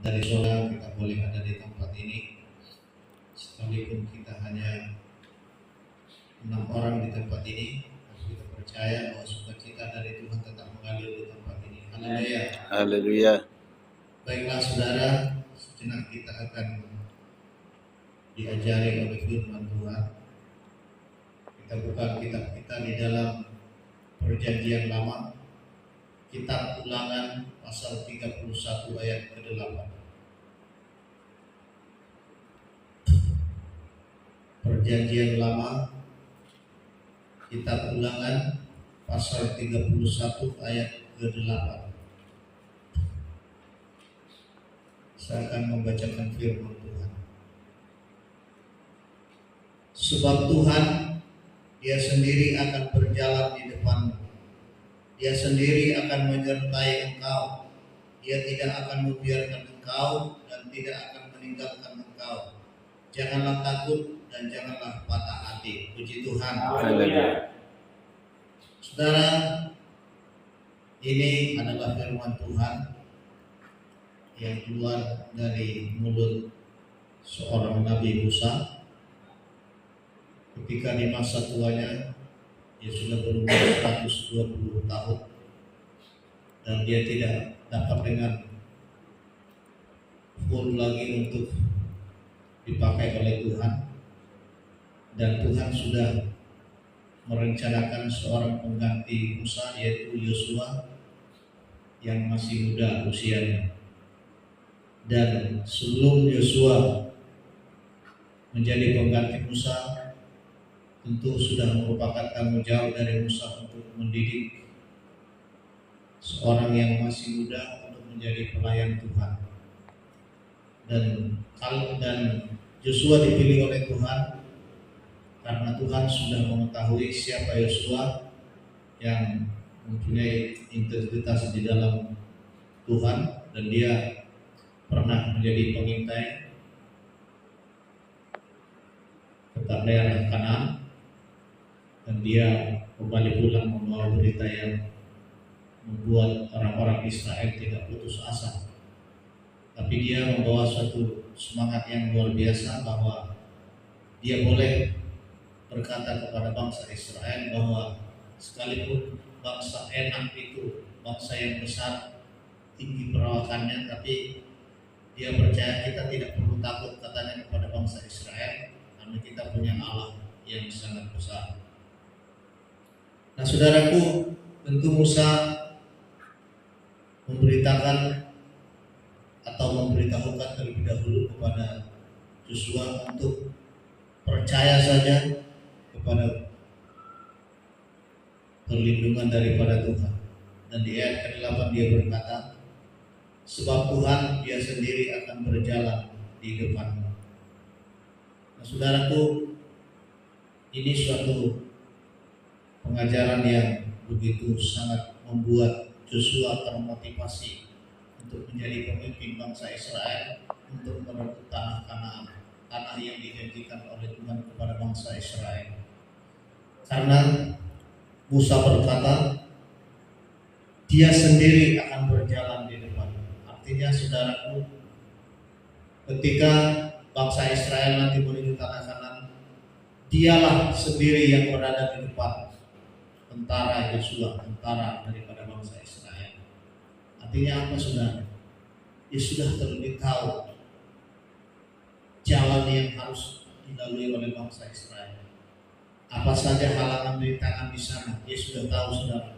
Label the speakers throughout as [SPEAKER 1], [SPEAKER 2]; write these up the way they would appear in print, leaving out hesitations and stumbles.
[SPEAKER 1] dari saudara kita boleh ada di tempat ini, sekalipun kita hanya 6 orang di tempat ini, kita percaya bahwa sukacita dari Tuhan tetap mengalir di tempat ini. Haleluya.
[SPEAKER 2] Haleluya.
[SPEAKER 1] Baiklah saudara, sejenak kita akan diajari oleh firman Tuhan. Kita buka kitab kita di dalam Perjanjian Lama, kitab Ulangan pasal 31 ayat ke-8. Perjanjian Lama, kitab Ulangan pasal 31 ayat ke-8. Saya akan membacakan firman Tuhan. Sebab Tuhan, Dia sendiri akan berjalan di depanmu. Dia sendiri akan menyertai engkau. Dia tidak akan membiarkan engkau dan tidak akan meninggalkan engkau. Janganlah takut dan janganlah patah hati. Puji Tuhan.
[SPEAKER 2] Haleluya.
[SPEAKER 1] Saudara, ini adalah firman Tuhan yang keluar dari mulut seorang Nabi Musa ketika di masa tuanya dia sudah berumur 120 tahun dan dia tidak dapat dengan full lagi untuk dipakai oleh Tuhan, dan Tuhan sudah merencanakan seorang pengganti Musa, yaitu Yosua yang masih muda usianya. Dan sebelum Yosua menjadi pengganti Musa, tentu sudah merupakan tanggung jawab dari Musa untuk mendidik seorang yang masih muda untuk menjadi pelayan Tuhan. Dan Yosua dipilih oleh Tuhan karena Tuhan sudah mengetahui siapa Yosua yang mempunyai integritas di dalam Tuhan, dan dia pernah menjadi pengintai ke daerah Kanaan, dan dia kembali pulang membawa berita yang membuat orang-orang Israel tidak putus asa. Tapi dia membawa suatu semangat yang luar biasa bahwa dia boleh berkata kepada bangsa Israel bahwa sekalipun bangsa enak itu bangsa yang besar, tinggi perawakannya, tapi dia percaya kita tidak perlu takut, katanya kepada bangsa Israel, karena kita punya Allah yang sangat besar. Nah saudaraku, tentu Musa memberitakan atau memberitahukan terlebih dahulu kepada Yosua untuk percaya saja kepada perlindungan daripada Tuhan. Dan di ayat ke-8 dia berkata, sebab Tuhan Dia sendiri akan berjalan di depanmu. Nah saudaraku, ini suatu pengajaran yang begitu sangat membuat Yosua termotivasi untuk menjadi pemimpin bangsa Israel untuk merebut tanah Kanaan, tanah yang dijanjikan oleh Tuhan kepada bangsa Israel. Karena Musa berkata, Dia sendiri akan berjalan di depan. Artinya saudaraku, ketika bangsa Israel nanti menuju tanah Kanaan, Dialah sendiri yang berada di depan tentara Yosua, tentara daripada bangsa Israel. Artinya apa saudara? Dia sudah terlebih tahu jalan yang harus dilalui oleh bangsa Israel. Apa saja halangan rintangan di sana, dia sudah tahu saudara.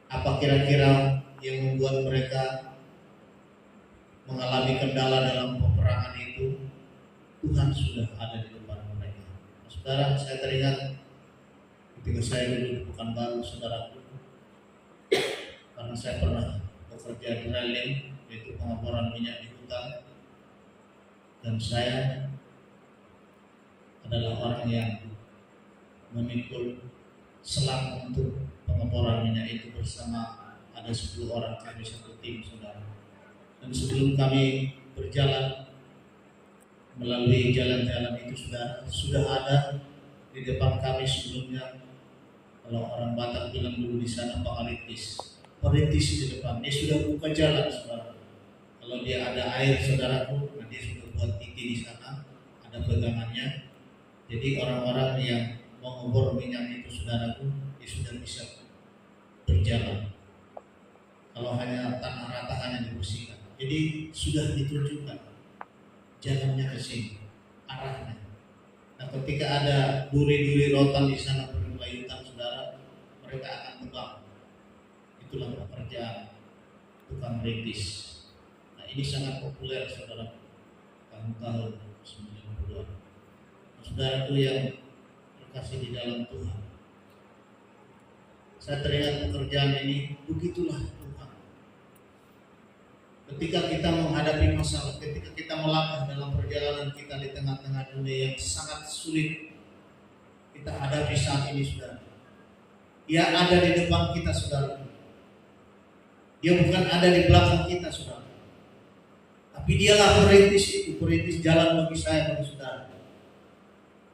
[SPEAKER 1] Apa kira-kira yang membuat mereka mengalami kendala dalam peperangan itu? Tuhan sudah ada di depan mereka. Saudara, saya teringat ketika saya dulu di Pekanbaru, saudaraku, karena saya pernah bekerja drilling, yaitu pengeboran minyak di hutan, dan saya adalah orang yang memikul selang untuk pengeboran minyak itu bersama ada 10 orang kami satu tim, saudara. Dan sebelum kami berjalan melalui jalan-jalan itu, saudara, sudah ada di depan kami sebelumnya, kalau orang Batak bilang dulu di sana perintis di depan. Dia sudah buka jalan, saudara. Kalau dia ada air saudaraku, nah dia sudah buat titi di sana, ada pegangannya. Jadi orang-orang yang mau ngebor minyak itu saudaraku, dia sudah bisa berjalan. Kalau hanya tanah rata hanya dibersihkan. Jadi sudah ditunjukkan jalannya ke sini, arahnya. Nah, ketika ada duri-duri rotan di sana berkelayutan saudara, mereka akan tebak. Itulah pekerjaan tukang rintis. Nah, ini sangat populer saudara tahun 90-an. Nah, saudaraku yang terkasih di dalam Tuhan, saya teringat pekerjaan ini, begitulah Tuhan. Ketika kita menghadapi masalah, ketika kita melangkah dalam perjalanan kita di tengah-tengah dunia yang sangat sulit kita hadapi saat ini saudara, dia ada di depan kita saudara. Dia bukan ada di belakang kita saudara, tapi dialah perintis itu, perintis jalan bagi saya, bagi saudara.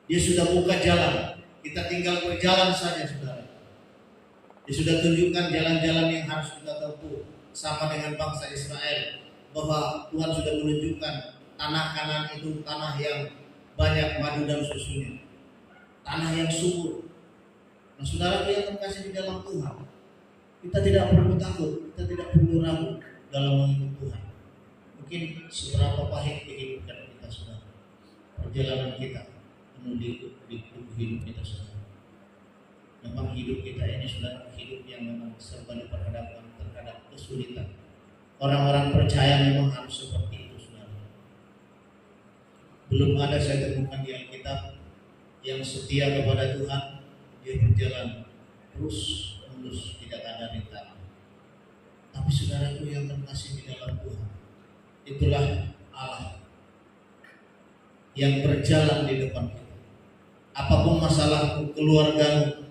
[SPEAKER 1] Dia sudah buka jalan, kita tinggal berjalan saja saudara. Dia sudah tunjukkan jalan-jalan yang harus kita tempuh, sama dengan bangsa Israel, bahwa Tuhan sudah menunjukkan tanah Kanaan itu tanah yang banyak madu dan susunya, tanah yang subur. Nah, saudara yang terkasih di dalam Tuhan, kita tidak perlu takut, kita tidak perlu ragu dalam mengikut Tuhan. Mungkin seberapa pahit kehidupan kita saudara, perjalanan kita menuju hidup kita saudara. Memang hidup kita ini sudah hidup yang memang serba diperhadapkan terhadap kesulitan. Orang-orang percaya memang harus seperti itu saudara. Belum ada saya temukan di Alkitab yang setia kepada Tuhan, dia berjalan terus menerus tidak ada rintangan. Tapi saudaraku yang terkasih di dalam Tuhan, itulah Allah yang berjalan di depan kita. Apapun masalahmu, keluargamu,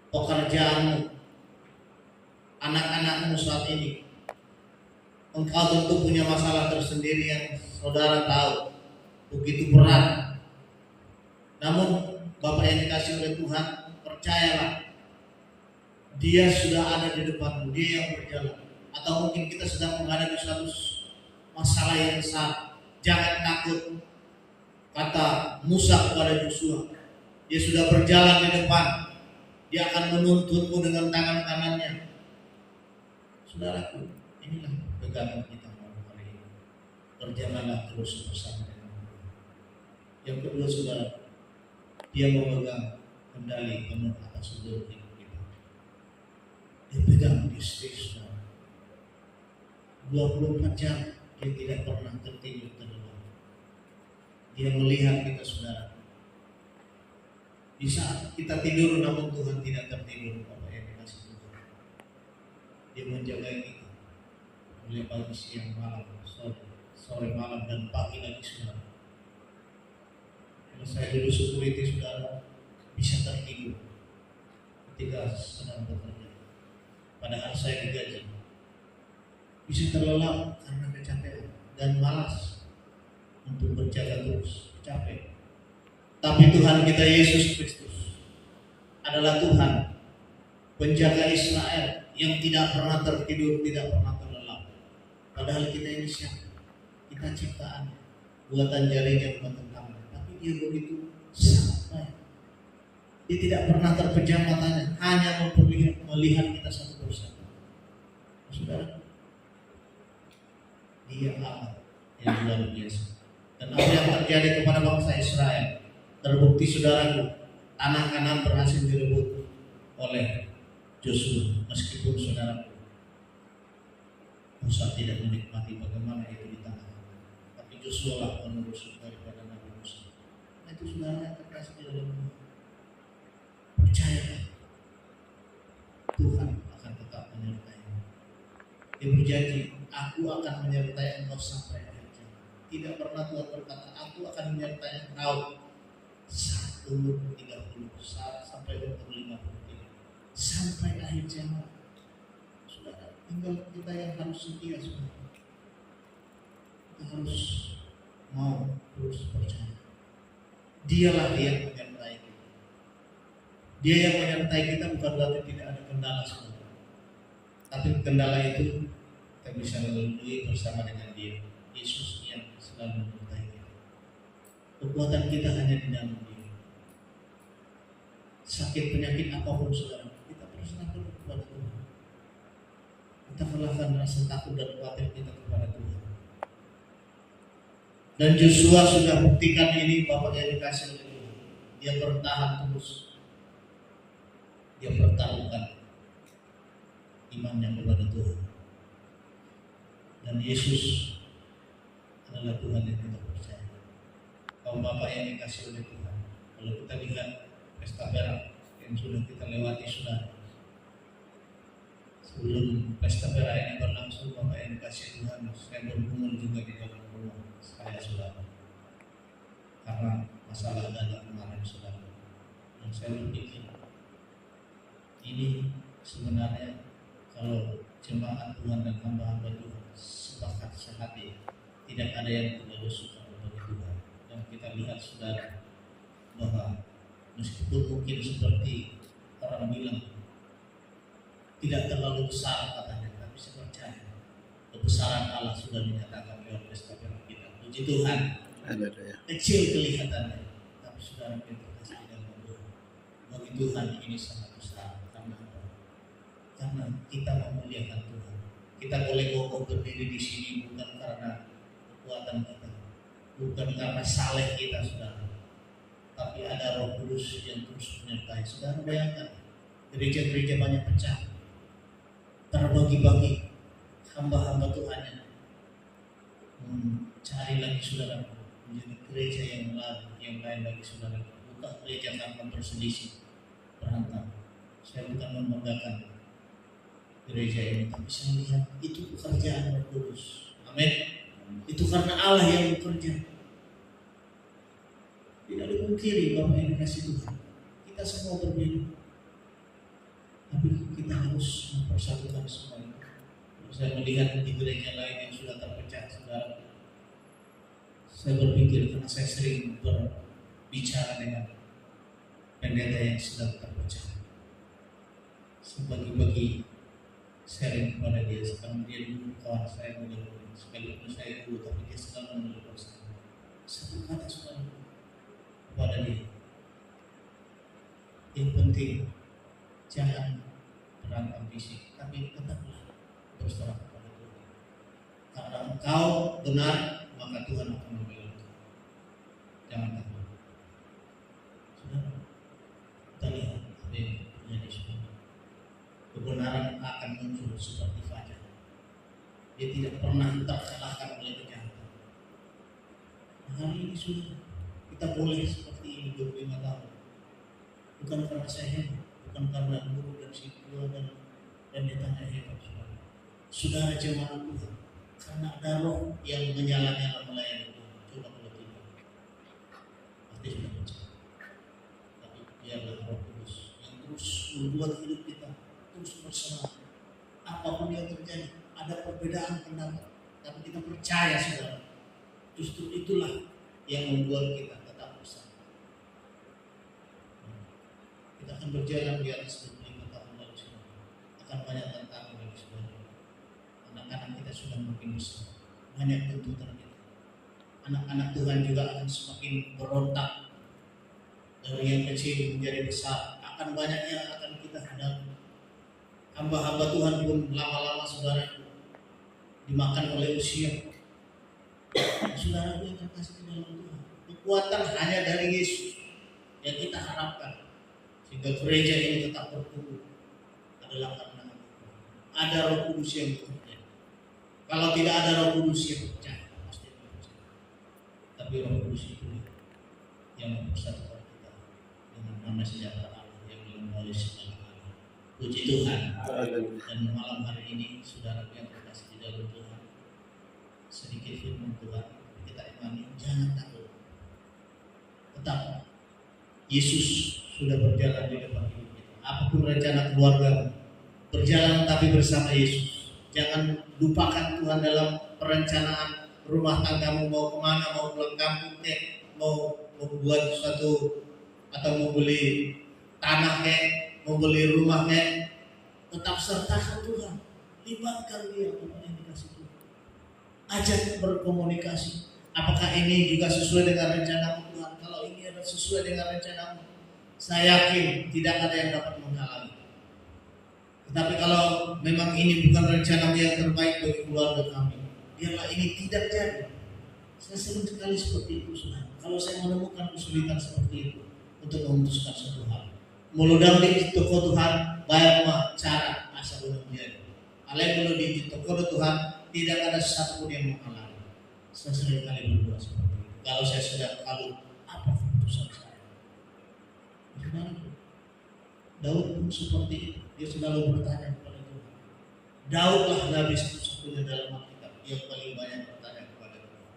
[SPEAKER 1] pekerjaanmu, anak-anakmu saat ini, engkau tentu punya masalah tersendiri yang saudara tahu begitu berat. Namun Bapak yang dikasih oleh Tuhan, percayalah, Dia sudah ada di depanmu, Dia yang berjalan. Atau mungkin kita sedang menghadapi suatu masalah yang besar, jangan takut. Kata Musa kepada Yosua, dia sudah berjalan di depan, dia akan menuntunmu dengan tangan kanannya. Saudaraku, inilah pegangan kita malam hari ini. Berjalanlah terus bersama dengan Tuhan. Yang kedua saudara, dia memegang kendali penuh atas seluruh hidup kita. Dia pegang di setir saudara. 24 jam dia tidak pernah tertidur terlelap. Dia melihat kita saudara. Di saat kita tidur namun Tuhan tidak tertidur, Bapak yang dikasih Tuhan. Dia menjaga kita mulai pagi, siang, malam, sore malam dan pagi lagi saudara. Kalau saya dulu security saudara bisa tertidur ketika sedang bekerja, padahal saya digaji. Bisa terlelap karena kecapean dan malas untuk berjaga terus, capek. Tapi Tuhan kita Yesus Kristus adalah Tuhan penjaga Israel yang tidak pernah tertidur, tidak pernah terlelap. Padahal kita ini siapa? Kita ciptaan, buatan jarinya, buatan tangan. Tapi dia begitu sangat baik. Dia tidak pernah terpejam matanya, hanya melihat kita satu persatu. Saudara, Dia Allah yang luar biasa. Dan apa yang terjadi kepada bangsa Israel terbukti saudaraku, tanah Kanaan berhasil direbut oleh Joshua. Meskipun saudaraku Musa tidak menikmati bagaimana itu di tanah, tapi Joshua lah penerus daripada Nabi Musa. Nah, itu saudara yang terkasih di dalam Tuhan. Percayalah, Tuhan akan tetap menyertai. Dia berjanji, aku akan menyertai engkau sampai akhir zaman. Tidak pernah Tuhan berkata, aku akan menyertai engkau saat umur 30, saat sampai umur 50, sampai akhir zaman. Saudara, tinggal kita yang harus setia saudara. Kita harus mau terus percaya. Dialah yang menyertai kita. Dia yang menyertai kita bukan berarti tidak ada kendala saudara. Tapi kendala itu kita bisa melalui bersama dengan Dia. Yesus yang selalu menyertai kita. Kekuatan kita hanya di dalam Dia. Sakit penyakit apapun saudara, kita percayakan kepada Tuhan. Kita kalahkan rasa takut dan khawatir kita kepada Tuhan. Dan Joshua sudah buktikan ini, Bapak yang dikasih oleh Tuhan. Dia bertahan terus. Dia pertaruhkan imannya kepada Tuhan. Dan Yesus adalah Tuhan yang kita percaya. Kalau Bapak yang dikasih oleh Tuhan, kalau kita lihat pesta perak yang sudah kita lewati sudah. Sebelum pesta perak ini berlangsung, Bapak yang dikasih Tuhan, saya bergumul juga di dalam rumah saya saudara. Karena masalah dana kemarin saudara. Dan saya berpikir, ini sebenarnya kalau jemaat Tuhan dan hamba-hamba Tuhan sepakat sehati, tidak ada yang tidak suka kepada Tuhan. Dan kita lihat saudara bahwa meskipun mungkin seperti orang bilang tidak terlalu besar katanya, tapi saya percaya kebesaran Allah sudah dinyatakan lewat pesta perak kita. Puji Tuhan. Kecil kelihatannya, tapi saudara kita kasih dalam Tuhan. Bagi Tuhan ini sangat besar. Karena apa? Karena kita memuliakan Tuhan. Kita boleh kokoh berdiri di sini bukan karena kekuatan kita, bukan karena saleh kita saudara, tapi ada Roh Kudus yang terus menyertai. Saudara bayangkan, gereja-gereja banyak pecah, terbagi-bagi, hamba-hamba Tuhan cari lagi saudara menjadi gereja yang lain lagi saudara, bukan gereja tanpa berselisih, berantem. Saya bukan membanggakan gereja ini, tapi saya lihat itu pekerjaan Roh Kudus. Amin. Itu karena Allah yang bekerja. Tidak dipungkiri Bapak yang dikasih Tuhan, kita semua berbeda, tapi kita harus mempersatukan semua itu. Saya melihat di gereja lain yang sudah terpecah saudara, saya berpikir karena saya sering berbicara dengan pendeta yang sedang terpecah, sebagi-bagi sharing kepada dia. Sekarang dia dulu kawan saya dulu, sekalipun saya dulu, tapi dia selalu menelpon saya. Satu kata saudara kepada dia, yang penting jangan berantem fisik, tapi tetaplah berserah kepada Tuhan. Karena engkau benar, maka Tuhan akan membela engkau. Jangan takut. Saudara, kita lihat apa yang terjadi saudara. Kebenaran akan muncul seperti fajar. Dia tidak pernah terkalahkan oleh kejahatan. Hari ini sudah kita boleh seperti ini 25 tahun. Bukan karena saya hebat, bukan karena guru dan siswa dan ditanya hebat saudara. Saudara jemaat Tuhan, karena ada Roh yang menyala-nyala melayani Tuhan. Coba kalau tidak, pasti sudah percaya. Tapi biarlah Roh Kudus yang terus membuat hidup kita terus bersemangat. Apapun yang terjadi, ada perbedaan pendapat, tapi kita percaya saudara. Justru itulah yang membuat kita tetap bersama. Kita akan berjalan di atas 25 tahun lagi saudara. Akan banyak tantangan lagi saudara. Anak-anak kita sudah makin besar, banyak tuntutan kita. Anak-anak Tuhan juga akan semakin berontak dari yang kecil menjadi besar. Akan banyak yang akan kita hadapi. Hamba-hamba Tuhan pun lama-lama saudara dimakan oleh usia. Saudara yang terkasih di dalam Tuhan, kekuatan hanya dari Yesus yang kita harapkan sehingga gereja ini tetap bertumbuh adalah karena ada Roh Kudus yang bekerja. Kalau tidak ada Roh Kudus yang pecah, pasti pecah. Tapi Roh Kudus itu yang mempersatukan kita dengan nama sejahtera Allah yang melalui segala hal. Puji Tuhan. Dan malam hari ini saudara yang terkasih di dalam Tuhan, sedikit firman Tuhan kita imani, jangan takut. Tetap Yesus sudah berjalan di depan hidup kita. Apapun rencana keluarga, berjalan tapi bersama Yesus. Jangan lupakan Tuhan dalam perencanaan rumah tanggamu, mau kemana, mau pulang kampung mau membuat sesuatu atau mau beli tanah mau beli rumah tetap sertakan Tuhan. libatkan dia apa yang dikasih Tuhan. Ajak berkomunikasi. Apakah ini juga sesuai dengan rencana Tuhan? Kalau ini adalah sesuai dengan rencana, saya yakin tidak ada yang dapat menghalangi. Tetapi kalau memang ini bukan rencana yang terbaik bagi keluarga kami, biarlah ini tidak jadi. Saya sering sekali seperti itu, Tuhan. Kalau saya menemukan kesulitan seperti itu untuk memutuskan satu hal, muludang di toko Tuhan banyak cara asal belum jadi. Alai belum di toko Tuhan tidak ada satupun yang menghalangi. Saya sering kali berdoa seperti itu. Kalau saya sudah tahu apa keputusan saya, bagaimana? Daud pun seperti itu. Dia selalu bertanya kepada Tuhan. Daudlah nabi satu-satunya dalam Alkitab yang paling banyak bertanya kepada Tuhan.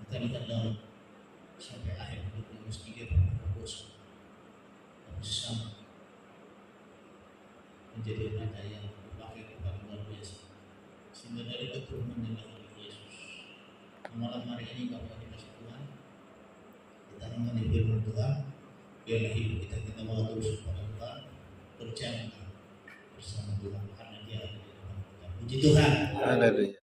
[SPEAKER 1] Kita lihat Daud sampai akhir hidupnya meski dia pernah berdosa, tapi sama menjadi raja yang dipakai kepada luar biasa. Sehingga dari keturunan yang lahir Yesus. Malam hari ini Bapak dikasih Tuhan, kita akan firman Tuhan, biarlah hidup kita mau terus kepada Tuhan, berjalan bersama Tuhan karena Dia ada di dalam kita. Puji Tuhan. Haleluya.